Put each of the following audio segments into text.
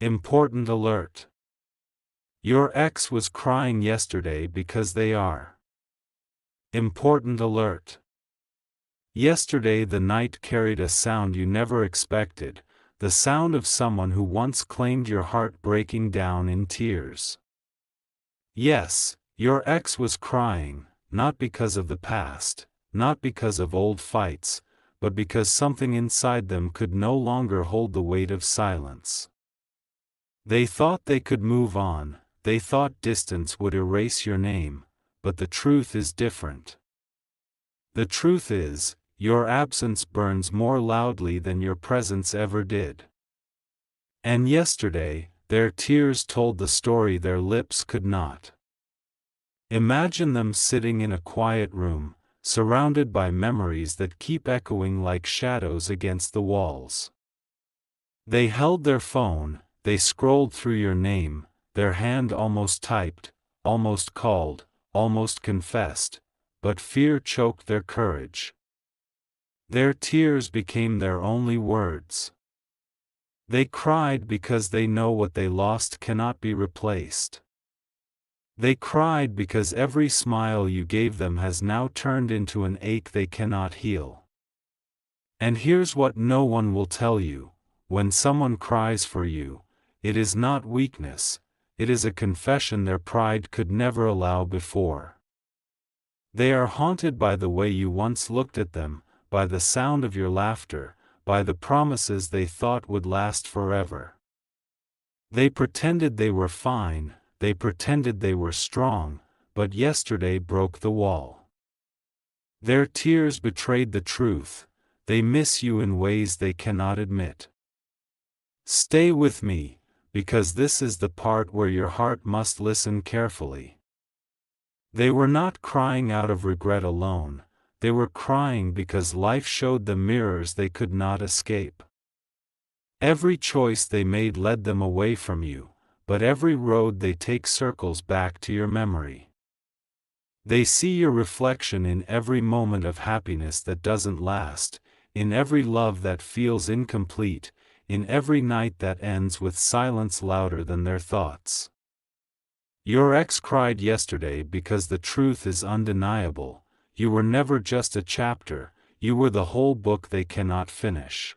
Important alert. Your ex was crying yesterday because they are. Important alert. Yesterday the night carried a sound you never expected, the sound of someone who once claimed your heart breaking down in tears. Yes, your ex was crying, not because of the past, not because of old fights, but because something inside them could no longer hold the weight of silence. They thought they could move on, they thought distance would erase your name, but the truth is different. The truth is, your absence burns more loudly than your presence ever did. And yesterday, their tears told the story their lips could not. Imagine them sitting in a quiet room, surrounded by memories that keep echoing like shadows against the walls. They held their phone, they scrolled through your name, their hand almost typed, almost called, almost confessed, but fear choked their courage. Their tears became their only words. They cried because they know what they lost cannot be replaced. They cried because every smile you gave them has now turned into an ache they cannot heal. And here's what no one will tell you: when someone cries for you, it is not weakness, it is a confession their pride could never allow before. They are haunted by the way you once looked at them, by the sound of your laughter, by the promises they thought would last forever. They pretended they were fine, they pretended they were strong, but yesterday broke the wall. Their tears betrayed the truth, they miss you in ways they cannot admit. Stay with me, because this is the part where your heart must listen carefully. They were not crying out of regret alone. They were crying because life showed them mirrors they could not escape. Every choice they made led them away from you, but every road they take circles back to your memory. They see your reflection in every moment of happiness that doesn't last, in every love that feels incomplete, in every night that ends with silence louder than their thoughts. Your ex cried yesterday because the truth is undeniable. You were never just a chapter, you were the whole book they cannot finish.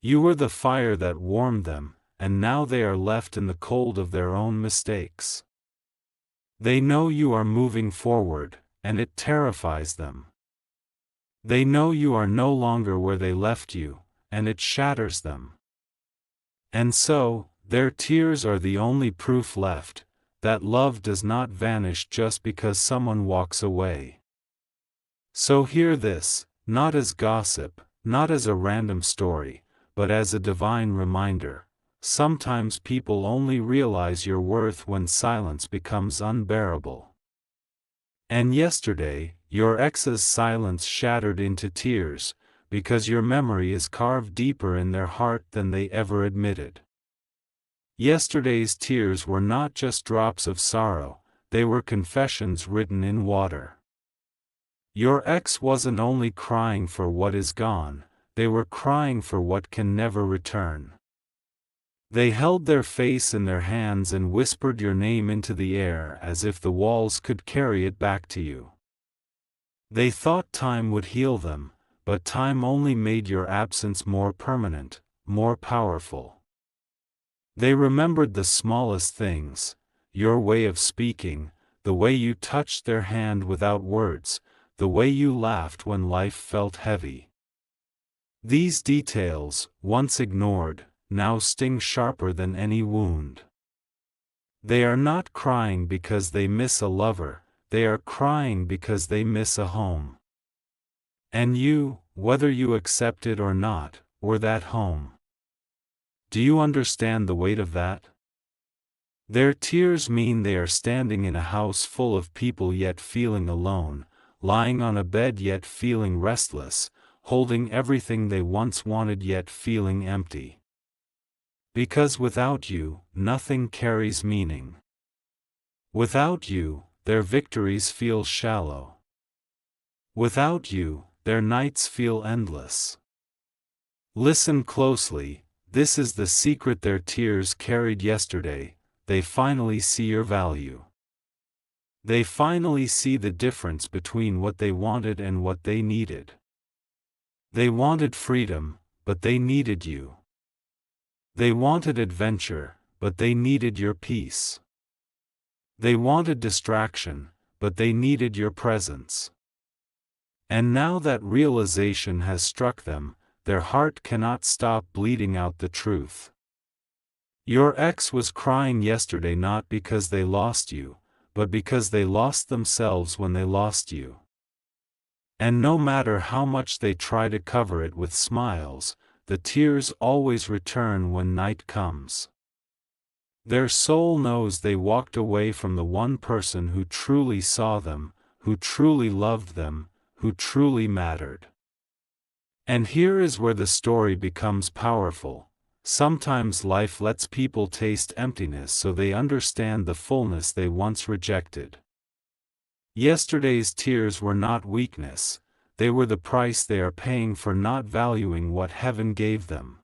You were the fire that warmed them, and now they are left in the cold of their own mistakes. They know you are moving forward, and it terrifies them. They know you are no longer where they left you, and it shatters them. And so, their tears are the only proof left, that love does not vanish just because someone walks away. So hear this, not as gossip, not as a random story, but as a divine reminder. Sometimes people only realize your worth when silence becomes unbearable. And yesterday, your ex's silence shattered into tears, because your memory is carved deeper in their heart than they ever admitted. Yesterday's tears were not just drops of sorrow, they were confessions written in water. Your ex wasn't only crying for what is gone, they were crying for what can never return. They held their face in their hands and whispered your name into the air as if the walls could carry it back to you. They thought time would heal them, but time only made your absence more permanent, more powerful. They remembered the smallest things, your way of speaking, the way you touched their hand without words, the way you laughed when life felt heavy. These details, once ignored, now sting sharper than any wound. They are not crying because they miss a lover, they are crying because they miss a home. And you, whether you accept it or not, were that home. Do you understand the weight of that? Their tears mean they are standing in a house full of people yet feeling alone, lying on a bed yet feeling restless, holding everything they once wanted yet feeling empty. Because without you, nothing carries meaning. Without you, their victories feel shallow. Without you, their nights feel endless. Listen closely, This is the secret their tears carried yesterday. They finally see your value. They finally see the difference between what they wanted and what they needed. They wanted freedom, but they needed you. They wanted adventure, but they needed your peace. They wanted distraction, but they needed your presence. And now that realization has struck them, their heart cannot stop bleeding out the truth. Your ex was crying yesterday not because they lost you, but because they lost themselves when they lost you. And no matter how much they try to cover it with smiles, the tears always return when night comes. Their soul knows they walked away from the one person who truly saw them, who truly loved them, who truly mattered. And here is where the story becomes powerful. Sometimes life lets people taste emptiness so they understand the fullness they once rejected. Yesterday's tears were not weakness, they were the price they are paying for not valuing what heaven gave them.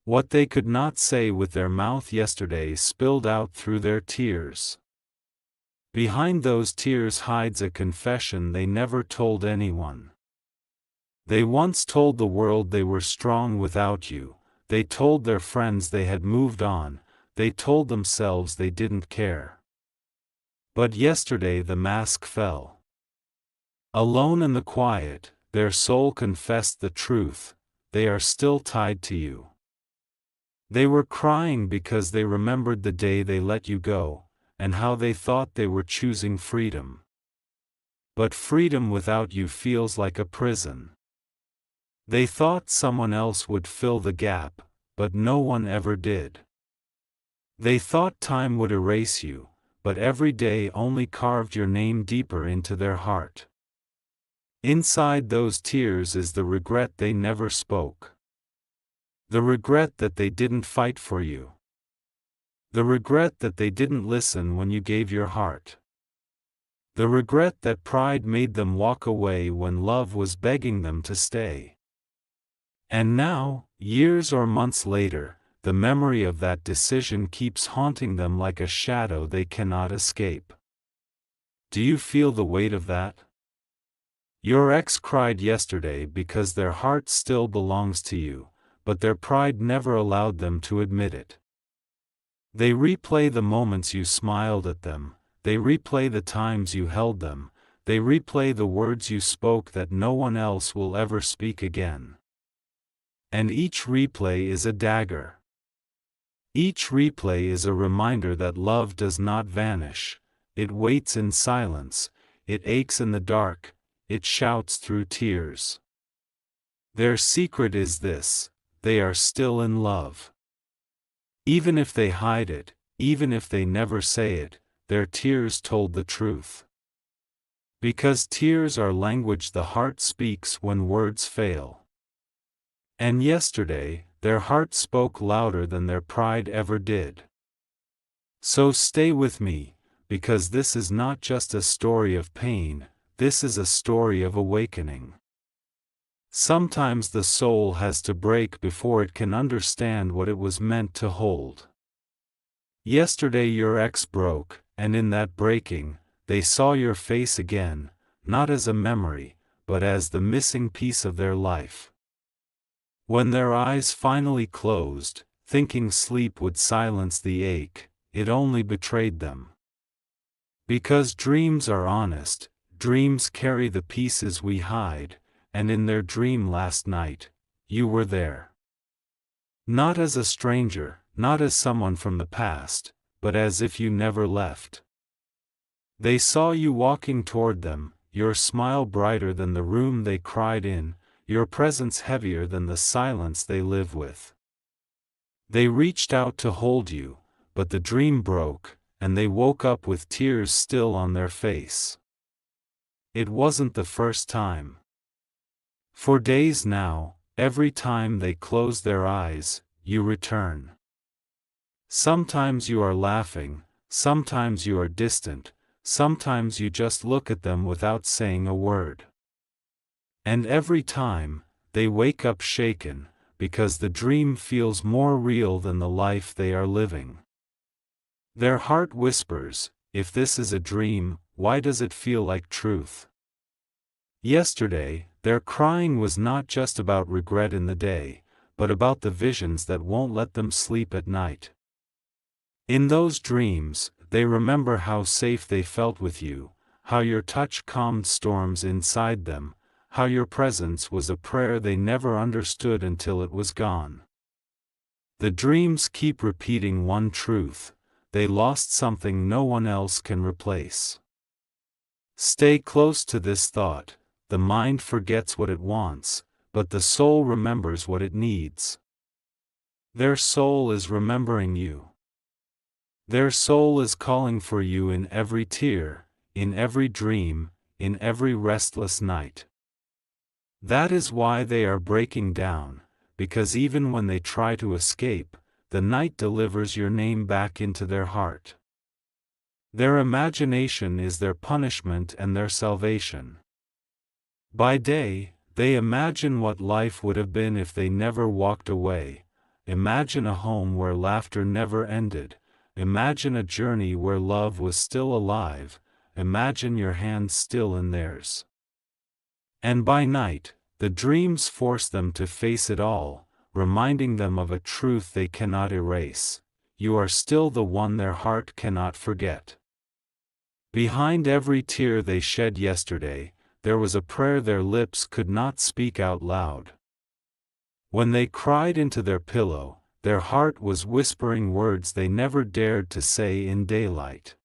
What they could not say with their mouth yesterday spilled out through their tears. Behind those tears hides a confession they never told anyone. They once told the world they were strong without you, they told their friends they had moved on, they told themselves they didn't care. But yesterday the mask fell. Alone in the quiet, their soul confessed the truth, they are still tied to you. They were crying because they remembered the day they let you go, and how they thought they were choosing freedom. But freedom without you feels like a prison. They thought someone else would fill the gap, but no one ever did. They thought time would erase you, but every day only carved your name deeper into their heart. Inside those tears is the regret they never spoke. The regret that they didn't fight for you. The regret that they didn't listen when you gave your heart. The regret that pride made them walk away when love was begging them to stay. And now, years or months later, the memory of that decision keeps haunting them like a shadow they cannot escape. Do you feel the weight of that? Your ex cried yesterday because their heart still belongs to you, but their pride never allowed them to admit it. They replay the moments you smiled at them, they replay the times you held them, they replay the words you spoke that no one else will ever speak again. And each replay is a dagger. Each replay is a reminder that love does not vanish, it waits in silence, it aches in the dark, it shouts through tears. Their secret is this: they are still in love. Even if they hide it, even if they never say it, their tears told the truth. Because tears are language the heart speaks when words fail. And yesterday, their heart spoke louder than their pride ever did. So stay with me, because this is not just a story of pain, this is a story of awakening. Sometimes the soul has to break before it can understand what it was meant to hold. Yesterday your ex broke, and in that breaking, they saw your face again, not as a memory, but as the missing piece of their life. When their eyes finally closed, thinking sleep would silence the ache, it only betrayed them. Because dreams are honest, dreams carry the pieces we hide, and in their dream last night, you were there. Not as a stranger, not as someone from the past, but as if you never left. They saw you walking toward them, your smile brighter than the room they cried in, your presence heavier than the silence they live with. They reached out to hold you, but the dream broke, and they woke up with tears still on their face. It wasn't the first time. For days now, every time they close their eyes, you return. Sometimes you are laughing, sometimes you are distant, sometimes you just look at them without saying a word. And every time, they wake up shaken, because the dream feels more real than the life they are living. Their heart whispers, if this is a dream, why does it feel like truth? Yesterday, their crying was not just about regret in the day, but about the visions that won't let them sleep at night. In those dreams, they remember how safe they felt with you, how your touch calmed storms inside them, how your presence was a prayer they never understood until it was gone. The dreams keep repeating one truth: they lost something no one else can replace. Stay close to this thought: the mind forgets what it wants, but the soul remembers what it needs. Their soul is remembering you. Their soul is calling for you in every tear, in every dream, in every restless night. That is why they are breaking down, because even when they try to escape, the night delivers your name back into their heart. Their imagination is their punishment and their salvation. By day, they imagine what life would have been if they never walked away. Imagine a home where laughter never ended. Imagine a journey where love was still alive. Imagine your hands still in theirs. And by night, the dreams force them to face it all, reminding them of a truth they cannot erase: you are still the one their heart cannot forget. Behind every tear they shed yesterday, there was a prayer their lips could not speak out loud. When they cried into their pillow, their heart was whispering words they never dared to say in daylight.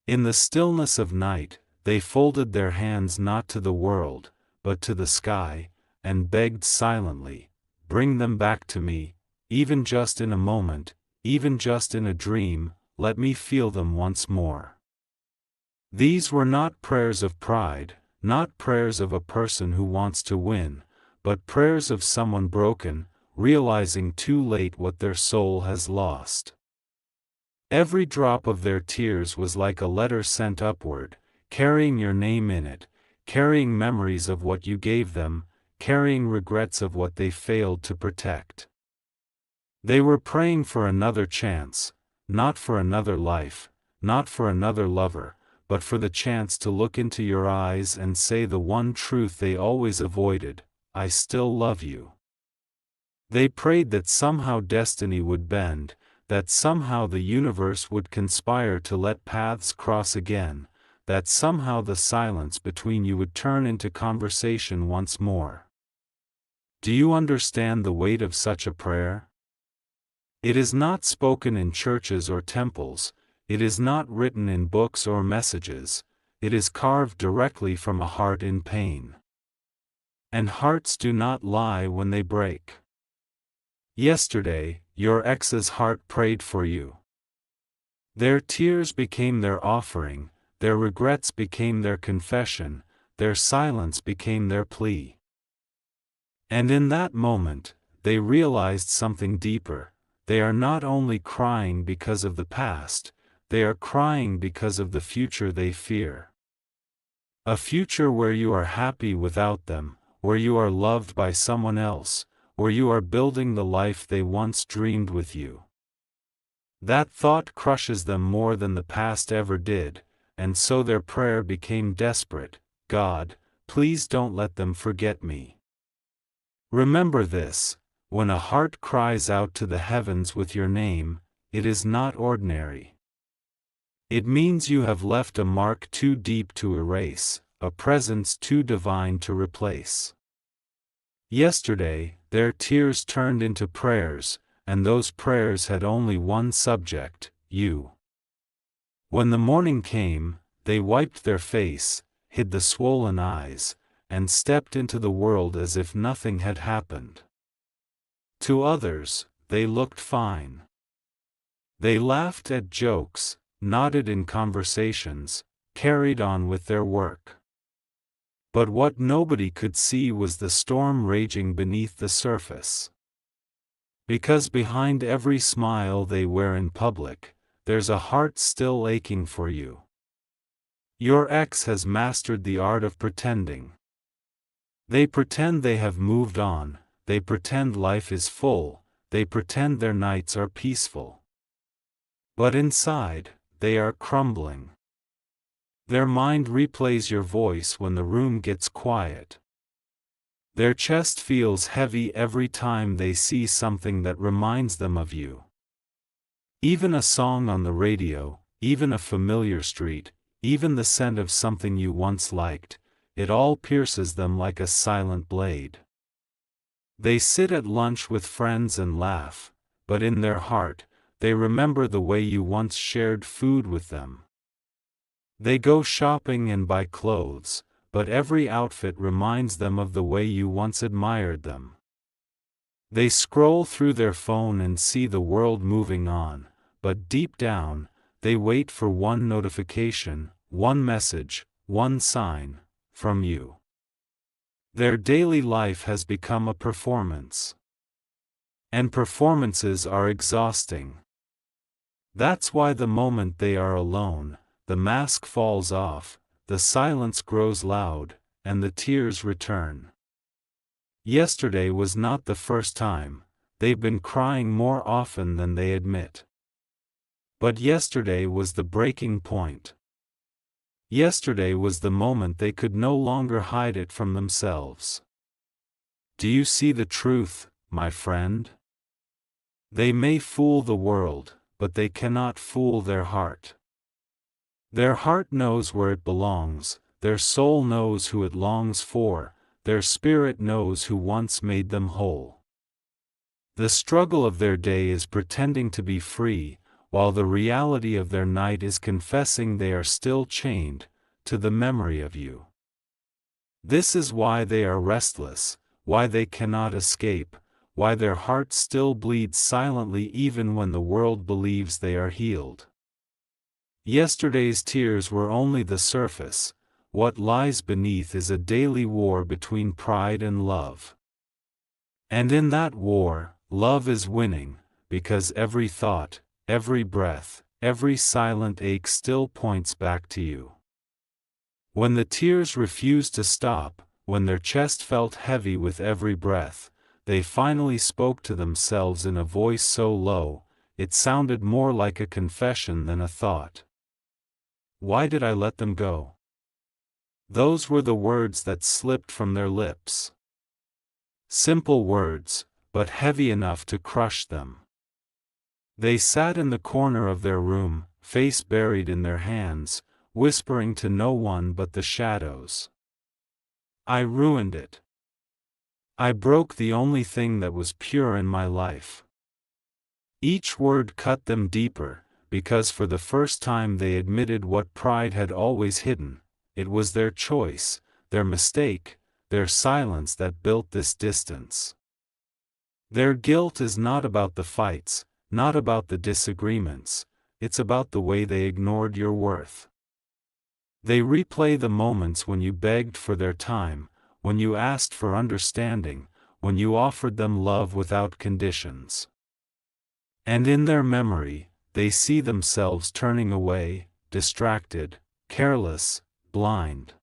In the stillness of night, they folded their hands not to the world, but to the sky, and begged silently, "Bring them back to me, even just in a moment, even just in a dream, let me feel them once more." These were not prayers of pride, not prayers of a person who wants to win, but prayers of someone broken, realizing too late what their soul has lost. Every drop of their tears was like a letter sent upward, carrying your name in it, carrying memories of what you gave them, carrying regrets of what they failed to protect. They were praying for another chance, not for another life, not for another lover, but for the chance to look into your eyes and say the one truth they always avoided: I still love you. They prayed that somehow destiny would bend, that somehow the universe would conspire to let paths cross again, that somehow the silence between you would turn into conversation once more. Do you understand the weight of such a prayer? It is not spoken in churches or temples, it is not written in books or messages, it is carved directly from a heart in pain. And hearts do not lie when they break. Yesterday, your ex's heart prayed for you. Their tears became their offering, their regrets became their confession, their silence became their plea. And in that moment, they realized something deeper: they are not only crying because of the past, they are crying because of the future they fear. A future where you are happy without them, where you are loved by someone else, where you are building the life they once dreamed with you. That thought crushes them more than the past ever did, and so their prayer became desperate: God, please don't let them forget me. Remember this: when a heart cries out to the heavens with your name, it is not ordinary. It means you have left a mark too deep to erase, a presence too divine to replace. Yesterday, their tears turned into prayers, and those prayers had only one subject: you. When the morning came, they wiped their face, hid the swollen eyes, and stepped into the world as if nothing had happened. To others, they looked fine. They laughed at jokes, nodded in conversations, carried on with their work. But what nobody could see was the storm raging beneath the surface. Because behind every smile they wear in public, there's a heart still aching for you. Your ex has mastered the art of pretending. They pretend they have moved on, they pretend life is full, they pretend their nights are peaceful. But inside, they are crumbling. Their mind replays your voice when the room gets quiet. Their chest feels heavy every time they see something that reminds them of you. Even a song on the radio, even a familiar street, even the scent of something you once liked, it all pierces them like a silent blade. They sit at lunch with friends and laugh, but in their heart, they remember the way you once shared food with them. They go shopping and buy clothes, but every outfit reminds them of the way you once admired them. They scroll through their phone and see the world moving on, but deep down, they wait for one notification, one message, one sign, from you. Their daily life has become a performance. And performances are exhausting. That's why the moment they are alone, the mask falls off, the silence grows loud, and the tears return. Yesterday was not the first time, they've been crying more often than they admit. But yesterday was the breaking point. Yesterday was the moment they could no longer hide it from themselves. Do you see the truth, my friend? They may fool the world, but they cannot fool their heart. Their heart knows where it belongs, their soul knows who it longs for, their spirit knows who once made them whole. The struggle of their day is pretending to be free, while the reality of their night is confessing they are still chained to the memory of you. This is why they are restless, why they cannot escape, why their heart still bleeds silently even when the world believes they are healed. Yesterday's tears were only the surface, what lies beneath is a daily war between pride and love. And in that war, love is winning, because every thought, every breath, every silent ache still points back to you. When the tears refused to stop, when their chest felt heavy with every breath, they finally spoke to themselves in a voice so low, it sounded more like a confession than a thought. Why did I let them go? Those were the words that slipped from their lips. Simple words, but heavy enough to crush them. They sat in the corner of their room, face buried in their hands, whispering to no one but the shadows. I ruined it. I broke the only thing that was pure in my life. Each word cut them deeper, because for the first time they admitted what pride had always hidden. It was their choice, their mistake, their silence that built this distance. Their guilt is not about the fights, not about the disagreements, it's about the way they ignored your worth. They replay the moments when you begged for their time, when you asked for understanding, when you offered them love without conditions. And in their memory, they see themselves turning away, distracted, careless, blind.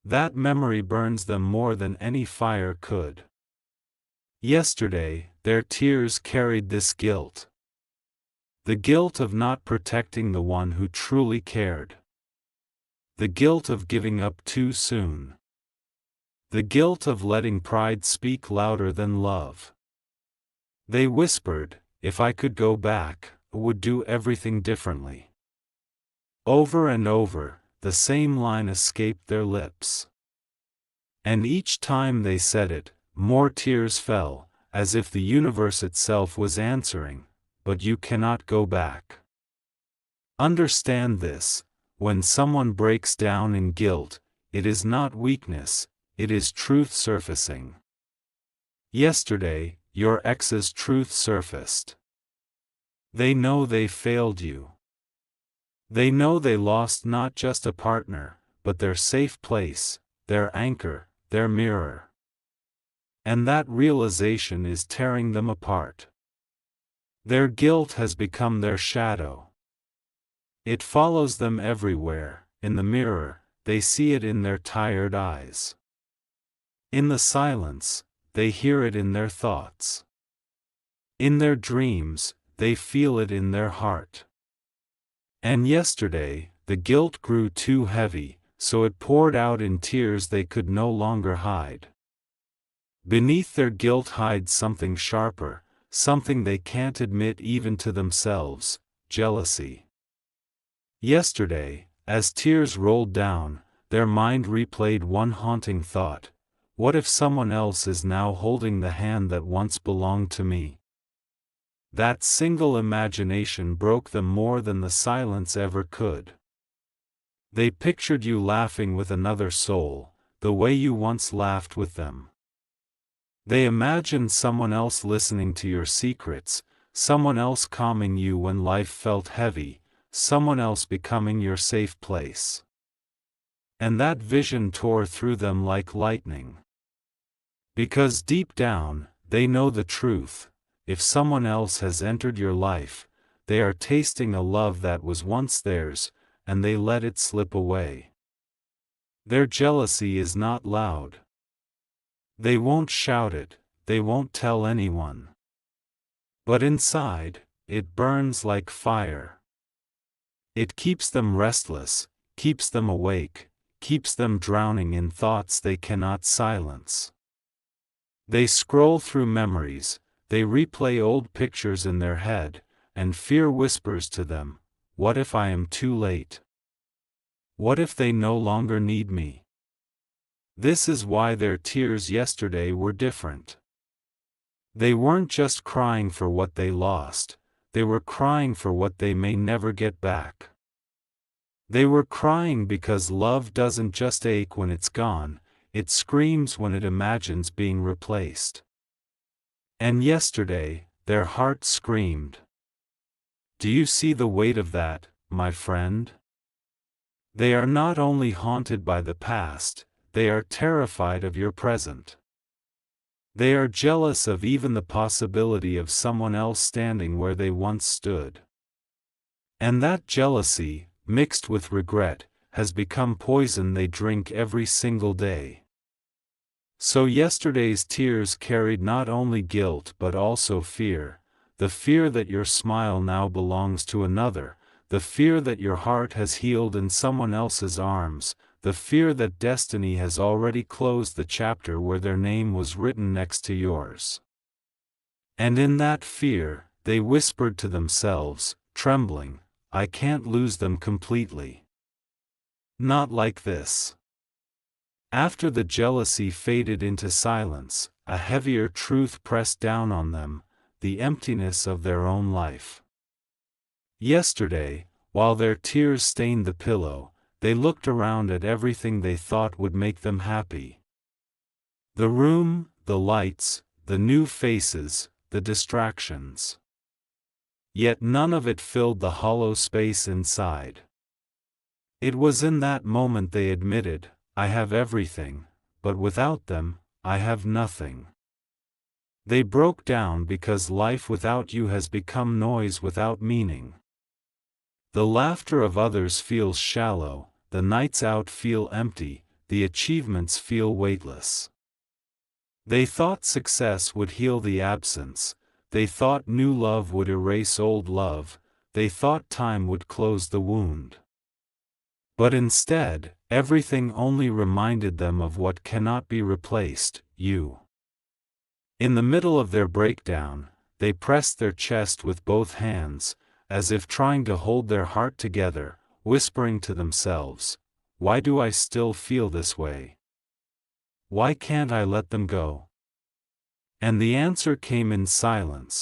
That memory burns them more than any fire could. Yesterday, their tears carried this guilt. The guilt of not protecting the one who truly cared. The guilt of giving up too soon. The guilt of letting pride speak louder than love. They whispered, if I could go back, I would do everything differently. Over and over, the same line escaped their lips. And each time they said it, more tears fell, as if the universe itself was answering, but you cannot go back. Understand this, when someone breaks down in guilt, it is not weakness, it is truth surfacing. Yesterday, your ex's truth surfaced. They know they failed you. They know they lost not just a partner, but their safe place, their anchor, their mirror. And that realization is tearing them apart. Their guilt has become their shadow. It follows them everywhere. In the mirror, they see it in their tired eyes. In the silence, they hear it in their thoughts. In their dreams, they feel it in their heart. And yesterday, the guilt grew too heavy, so it poured out in tears they could no longer hide. Beneath their guilt hides something sharper, something they can't admit even to themselves: jealousy. Yesterday, as tears rolled down, their mind replayed one haunting thought: what if someone else is now holding the hand that once belonged to me? That single imagination broke them more than the silence ever could. They pictured you laughing with another soul, the way you once laughed with them. They imagined someone else listening to your secrets, someone else calming you when life felt heavy, someone else becoming your safe place. And that vision tore through them like lightning. Because deep down, they know the truth: if someone else has entered your life, they are tasting a love that was once theirs, and they let it slip away. Their jealousy is not loud. They won't shout it, they won't tell anyone. But inside, it burns like fire. It keeps them restless, keeps them awake, keeps them drowning in thoughts they cannot silence. They scroll through memories, they replay old pictures in their head, and fear whispers to them: what if I am too late? What if they no longer need me? This is why their tears yesterday were different. They weren't just crying for what they lost, they were crying for what they may never get back. They were crying because love doesn't just ache when it's gone, it screams when it imagines being replaced. And yesterday, their hearts screamed. Do you see the weight of that, my friend? They are not only haunted by the past, they are terrified of your present. They are jealous of even the possibility of someone else standing where they once stood. And that jealousy, mixed with regret, has become poison they drink every single day. So yesterday's tears carried not only guilt but also fear: the fear that your smile now belongs to another, the fear that your heart has healed in someone else's arms, the fear that destiny has already closed the chapter where their name was written next to yours. And in that fear, they whispered to themselves, trembling, I can't lose them completely. Not like this. After the jealousy faded into silence, a heavier truth pressed down on them: the emptiness of their own life. Yesterday, while their tears stained the pillow, they looked around at everything they thought would make them happy. The room, the lights, the new faces, the distractions. Yet none of it filled the hollow space inside. It was in that moment they admitted, I have everything, but without them, I have nothing. They broke down because life without you has become noise without meaning. The laughter of others feels shallow, the nights out feel empty, the achievements feel weightless. They thought success would heal the absence, they thought new love would erase old love, they thought time would close the wound. But instead, everything only reminded them of what cannot be replaced: you. In the middle of their breakdown, they pressed their chest with both hands, as if trying to hold their heart together, whispering to themselves, why do I still feel this way? Why can't I let them go? And the answer came in silence: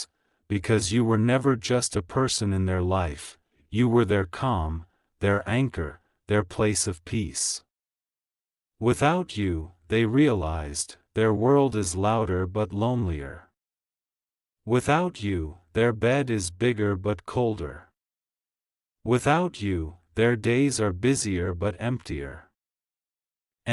because you were never just a person in their life, you were their calm, their anchor, their place of peace. Without you, they realized, their world is louder but lonelier. Without you, their bed is bigger but colder. Without you, their days are busier but emptier.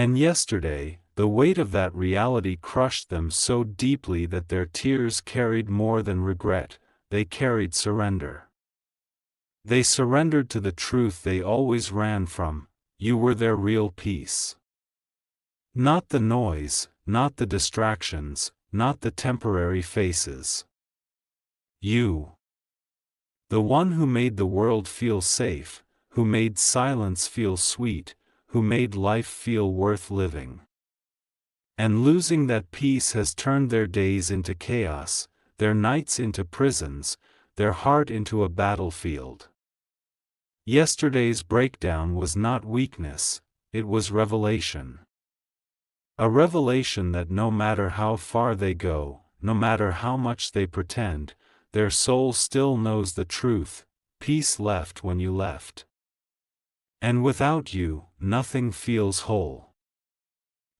And yesterday, the weight of that reality crushed them so deeply that their tears carried more than regret, they carried surrender. They surrendered to the truth they always ran from: you were their real peace. Not the noise, not the distractions, not the temporary faces. You. The one who made the world feel safe, who made silence feel sweet, who made life feel worth living. And losing that peace has turned their days into chaos, their nights into prisons, their heart into a battlefield. Yesterday's breakdown was not weakness, it was revelation. A revelation that no matter how far they go, no matter how much they pretend, their soul still knows the truth. Peace left when you left. And without you, nothing feels whole.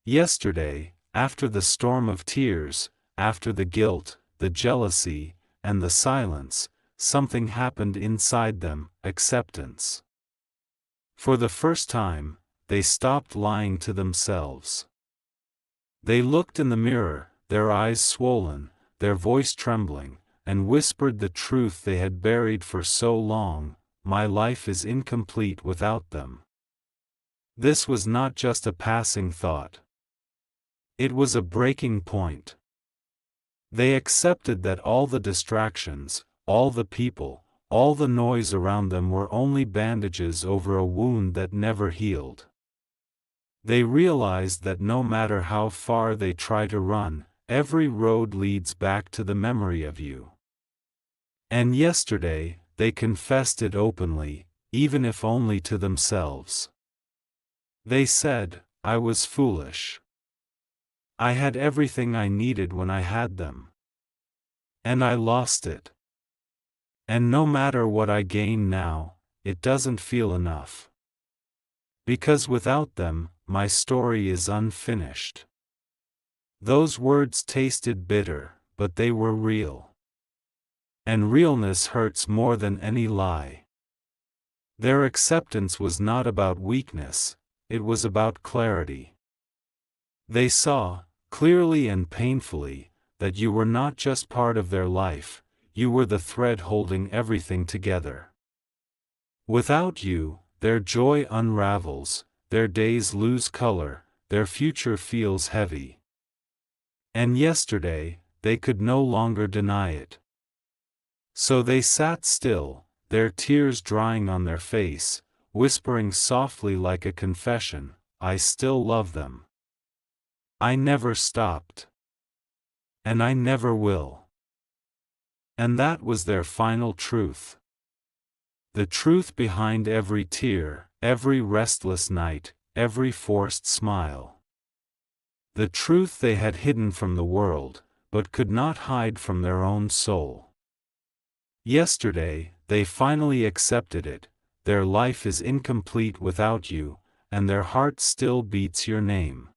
Yesterday, after the storm of tears, after the guilt, the jealousy, and the silence, something happened inside them: acceptance. For the first time, they stopped lying to themselves. They looked in the mirror, their eyes swollen, their voice trembling, and whispered the truth they had buried for so long: my life is incomplete without them. This was not just a passing thought. It was a breaking point. They accepted that all the distractions, all the people, all the noise around them were only bandages over a wound that never healed. They realized that no matter how far they try to run, every road leads back to the memory of you. And yesterday, they confessed it openly, even if only to themselves. They said, I was foolish. I had everything I needed when I had them. And I lost it. And no matter what I gain now, it doesn't feel enough. Because without them, my story is unfinished. Those words tasted bitter, but they were real. And realness hurts more than any lie. Their acceptance was not about weakness, it was about clarity. They saw, clearly and painfully, that you were not just part of their life, you were the thread holding everything together. Without you, their joy unravels, their days lose color, their future feels heavy. And yesterday, they could no longer deny it. So they sat still, their tears drying on their face, whispering softly like a confession, I still love them. I never stopped. And I never will. And that was their final truth. The truth behind every tear, every restless night, every forced smile. The truth they had hidden from the world, but could not hide from their own soul. Yesterday, they finally accepted it: their life is incomplete without you, and their heart still beats your name.